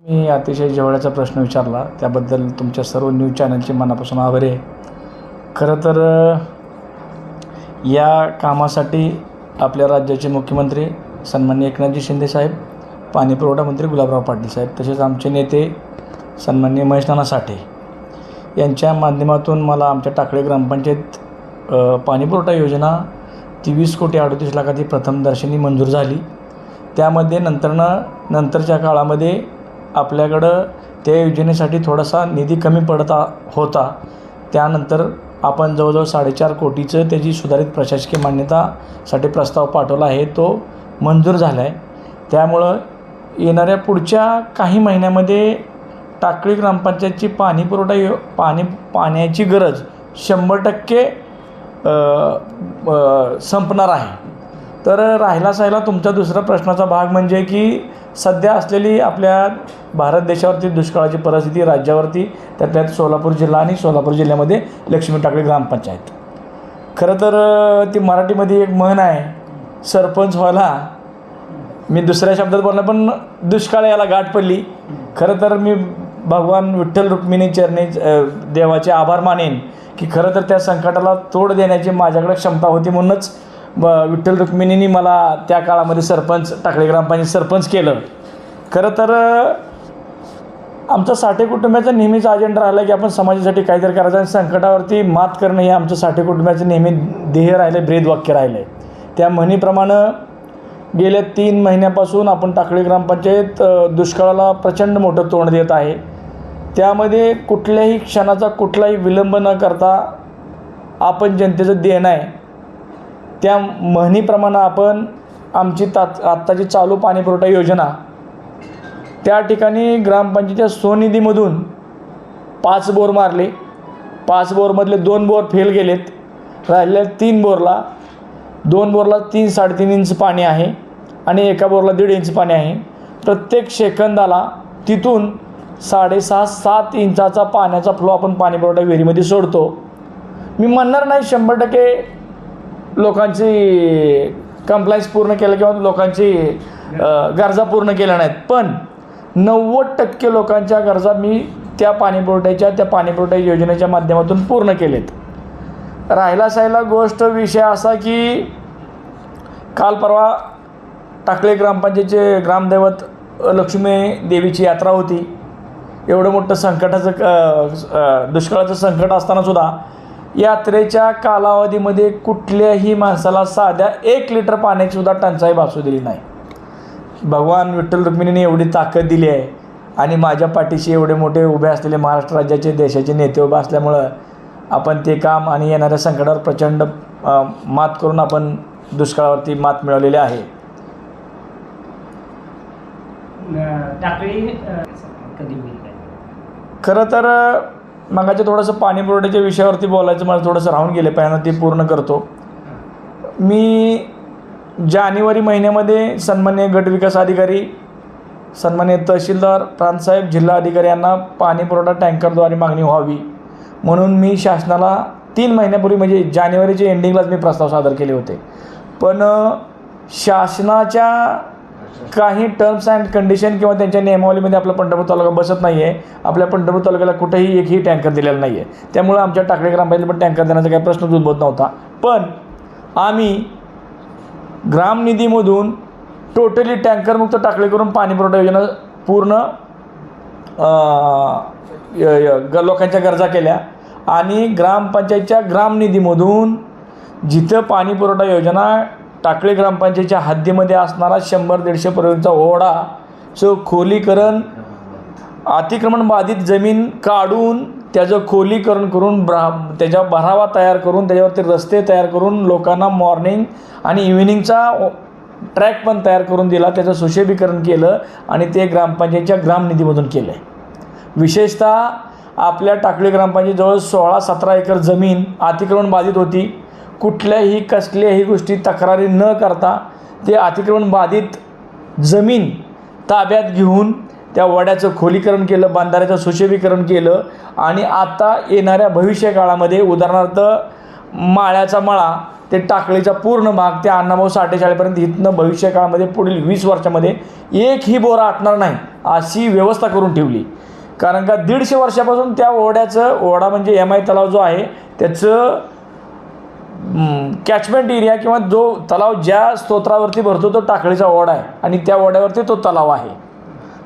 मी अतिशय जिव्हाळ्याचा प्रश्न विचारला त्याबद्दल तुमच्या सर्व न्यूज चॅनलचे मनापासून आभारी आहे. खरं तर या कामासाठी आपल्या राज्याचे मुख्यमंत्री सन्माननीय एकनाथजी शिंदे साहेब, पाणीपुरवठा मंत्री गुलाबराव पाटील साहेब, तसेच आमचे नेते सन्माननीय महेश नाना साठे यांच्या माध्यमातून मला आमच्या टाकळी ग्रामपंचायत पाणीपुरवठा योजना 23 कोटी 38 लाखाची प्रथम दर्शनी मंजूर झाली. त्यामध्ये नंतरच्या काळामध्ये आपल्याकडं त्या योजनेसाठी थोडासा निधी कमी पडता होता. त्यानंतर आपण जवळजवळ 4.5 कोटीचं त्याची सुधारित प्रशासकीय मान्यतासाठी प्रस्ताव पाठवला आहे. तो मंजूर झाला आहे. त्यामुळं येणाऱ्या पुढच्या काही महिन्यामध्ये टाकळी ग्रामपंचायतची पाण्याची गरज 100% संपणार आहे. तर राहिला तुमचा दुसरा प्रश्नाचा भाग म्हणजे की सध्या असलेली आपल्या भारत देशावरती दुष्काळाची परिस्थिती, राज्यावरती, त्यात सोलापूर जिल्हा आणि सोलापूर जिल्ह्यामध्ये लक्ष्मी टाकळी ग्रामपंचायत. खरं तर ती मराठीमध्ये एक म्हण आहे, सरपंच व्हायला, मी दुसऱ्या शब्दात बोलणार पण दुष्काळ याला गाठ पडली. खरं तर मी भगवान विठ्ठल रुक्मिणी चरणी देवाचे आभार मानेन की खरं तर त्या संकटाला तोड देण्याची माझ्याकडे क्षमता होती. म्हणूनच विठ्ठल रुक्मिणींनी मला त्या काळामध्ये टाकळी ग्रामपंचायत सरपंच केलं. खरं तर आमचा साठे कुटुंबाचा नेहमीच अजेंडा राहिला की आपण समाजासाठी काहीतरी करायचं आणि संकटावरती मात करणं हे आमचं साठे कुटुंबाचं नेहमी ध्येय राहिलं, ब्रीदवाक्य राहिलं आहे. त्या म्हणीप्रमाणे गेल्या 3 महिन्यापासून आपण टाकळी ग्रामपंचायत दुष्काळाला प्रचंड मोठं तोंड देत आहे. त्यामध्ये कुठल्याही क्षणाचा कुठलाही विलंब न करता आपण जनतेचं देणं आहे. त्या म्हणीप्रमाणे आपण आमची आत्ताची चालू पाणीपुरवठा योजना त्या ठिकाणी ग्रामपंचायतीच्या स्वनिधीमधून 5 बोर मारले. 5 बोरमधले 2 बोर फेल गेलेत. राहिलेल्या 3 बोरला 2 बोरला 3-3.5 इंच पाणी आहे आणि एका बोरला 1.5 इंच पाणी आहे. प्रत्येक सेकंदाला तिथून 6.5-7 इंचाचा पाण्याचा फ्लो आपण पाणीपुरवठा विहिरीमध्ये सोडतो. मी म्हणणार नाही 100% लोकांची कंप्लायन्स पूर्ण केलं किंवा लोकांची गरजा पूर्ण केल्या नाहीत, पण 90% लोकांच्या गरजा मी त्या पाणीपुरवठा योजनेच्या माध्यमातून पूर्ण केलेत. राहिला गोष्ट विषय असा की काल परवा टाकळी ग्रामपंचायतीचे ग्रामदैवत लक्ष्मी देवीची यात्रा होती. एवढं मोठं दुष्काळाचं संकट असतानासुद्धा यात्रेच्या कालावधीमध्ये कुठल्याही माणसाला साध्या 1 लिटर पाण्याचीसुद्धा टंचाई भासू दिली नाही. भगवान विठ्ठल रुक्मिणीने एवढी ताकद दिली आहे आणि माझ्या पाठीशी एवढे मोठे उभे असलेले महाराष्ट्र राज्याचे, देशाचे नेते उभे असल्यामुळं आपण ते काम आणि येणाऱ्या संकटावर प्रचंड मात करून आपण दुष्काळावरती मात मिळवलेली आहे. खरं तर मगाच्या थोडंसं पाणीपुरवठ्याच्या विषयावरती बोलायचं मला थोडंसं राहून गेलं, पहिल्यांदा ते पूर्ण करतो. मी जानेवारी महिन्यामध्ये सन्माननीय गटविकास अधिकारी, सन्माननीय तहसीलदार, प्रांतसाहेब, जिल्हा अधिकारी यांना पाणीपुरवठा टँकरद्वारे मागणी व्हावी म्हणून मी शासनाला 3 महिन्यापूर्वी म्हणजे जानेवारीच्या एंडिंगलाच मी प्रस्ताव सादर केले होते. पण शासनाच्या काही टर्म्स अँड कंडिशन किंवा त्यांच्या नियमावलीमध्ये आपला पंढरपूर तालुका बसत नाही आहे. आपल्या पंढरपूर तालुक्याला कुठेही एकही टँकर दिलेला नाही आहे. त्यामुळे आमच्या टाकळी ग्रामपंचायतीला पण टँकर देण्याचा काही प्रश्नच उद्भवत नव्हता. पण आम्ही ग्रामनिधीमधून टोटली टँकरमुक्त टाकळी करून पाणीपुरवठा योजना पूर्ण लोकांच्या गरजा केल्या आणि ग्रामपंचायतच्या ग्रामनिधीमधून जिथं पाणीपुरवठा योजना टाकळी ग्रामपंचायतीच्या हद्दीमध्ये असणारा 100-150 पर्यंतचा ओढा खोलीकरण, अतिक्रमण बाधित जमीन काढून त्याचं खोलीकरण करून त्याच्या भरावा तयार करून त्याच्यावरती रस्ते तयार करून लोकांना मॉर्निंग आणि इव्हिनिंगचा ट्रॅक पण तयार करून दिला. त्याचं सुशोभीकरण केलं आणि ते ग्रामपंचायतीच्या ग्रामनिधीमधून केलं आहे. विशेषतः आपल्या टाकळी ग्रामपंचायत जवळ 16-17 एकर जमीन अतिक्रमण बाधित होती. कसल्याही गोष्टी तक्रारी न करता ते अतिक्रमण बाधित जमीन ताब्यात घेऊन त्या वड्याचं खोलीकरण केलं, बांधाऱ्याचं सुशोभीकरण केलं आणि आता येणाऱ्या भविष्य काळामध्ये उदाहरणार्थ माळ्याचा मळा ते टाकळीचा पूर्ण भाग ते अण्णाभाऊ साठे शाळेपर्यंत इथनं भविष्य काळामध्ये पुढील 20 वर्षामध्ये एकही बोरा आटणार नाही अशी व्यवस्था करून ठेवली. कारण का 150 वर्षापासून त्या ओढा म्हणजे MI तलाव जो आहे त्याचं कॅचमेंट एरिया किंवा जो तलाव ज्या स्तोत्रावरती भरतो तो टाकळीचा ओढा आहे आणि त्या ओढ्यावरती तो तलाव आहे.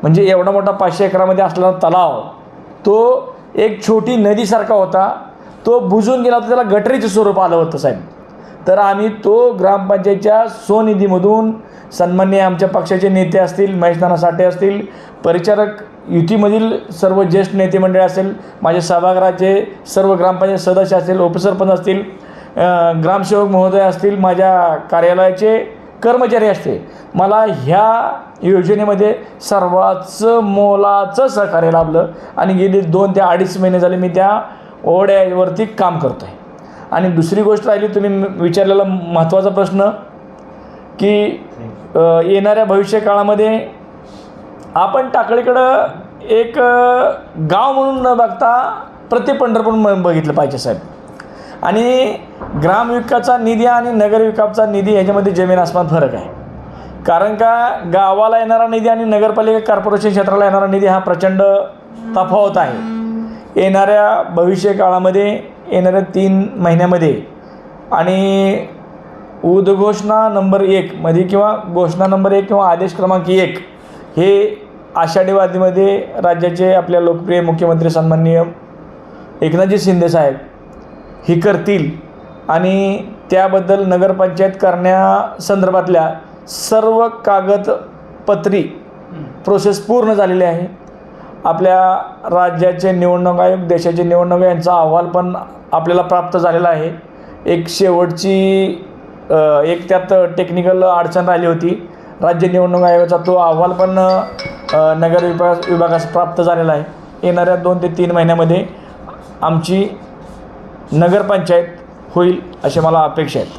म्हणजे एवढा मोठा 500 एकरामध्ये असलेला तलाव तो एक छोटी नदीसारखा होता, तो बुजून गेला होता, त्याला गटरीचं स्वरूप आलं होतं साहेब. तर आम्ही तो ग्रामपंचायतच्या स्वनिधीमधून सन्माननीय आमच्या पक्षाचे नेते असतील, महेशनाना साठे असतील, परिचारक युतीमधील सर्व ज्येष्ठ नेते मंडळी असेल, माझे सभागृहाचे सर्व ग्रामपंचायत सदस्य असतील, उपसरपंच असतील, ग्रामसेवक महोदय असतील, माझ्या कार्यालयाचे कर्मचारी असते, मला ह्या योजनेमध्ये सर्वांच मोलाचं सहकार्य लाभलं आणि गेली 2 ते 2.5 महिने झाले मी त्या ओढ्यावरती काम करतो आहे. आणि दुसरी गोष्ट राहिली तुम्ही विचारलेला महत्त्वाचा प्रश्न की येणाऱ्या भविष्य काळामध्ये आपण टाकळीकडं एक गाव म्हणून न बघता प्रति पंढरपूर म्हणून बघितलं पाहिजे साहेब. आणि ग्रामविकासाचा निधी आणि नगरविकासाचा निधी ह्याच्यामध्ये जमीन आसमान फरक आहे. कारण का गावाला येणारा निधी आणि नगरपालिका कॉर्पोरेशन क्षेत्राला येणारा निधी हा प्रचंड तफावत आहे. येणाऱ्या भविष्य काळामध्ये येणाऱ्या 3 महिन्यामध्ये आणि उद्घोषणा नंबर 1 मध्ये किंवा घोषणा नंबर 1 किंवा आदेश क्रमांक 1 हे आषाढी वारीमध्ये राज्याचे आपल्या लोकप्रिय मुख्यमंत्री सन्माननीय एकनाथजी शिंदे साहेब ही करतील आणि त्याबद्दल नगरपंचायत करण्यासंदर्भातल्या सर्व कागदपत्री प्रोसेस पूर्ण झालेली आहे. आपल्या राज्याचे निवडणूक आयोग, देशाचे निवडणूक आयोग यांचा अहवाल पण आपल्याला प्राप्त झालेला आहे. एक शेवटची एक त्यात टेक्निकल अडचण राहिली होती. राज्य निवडणूक आयोगाचा तो अहवाल पण नगर विभागास प्राप्त झालेला आहे. येणाऱ्या 2 ते 3 महिन्यामध्ये आमची नगरपंचायत होईल अशी मला अपेक्षा आहेत.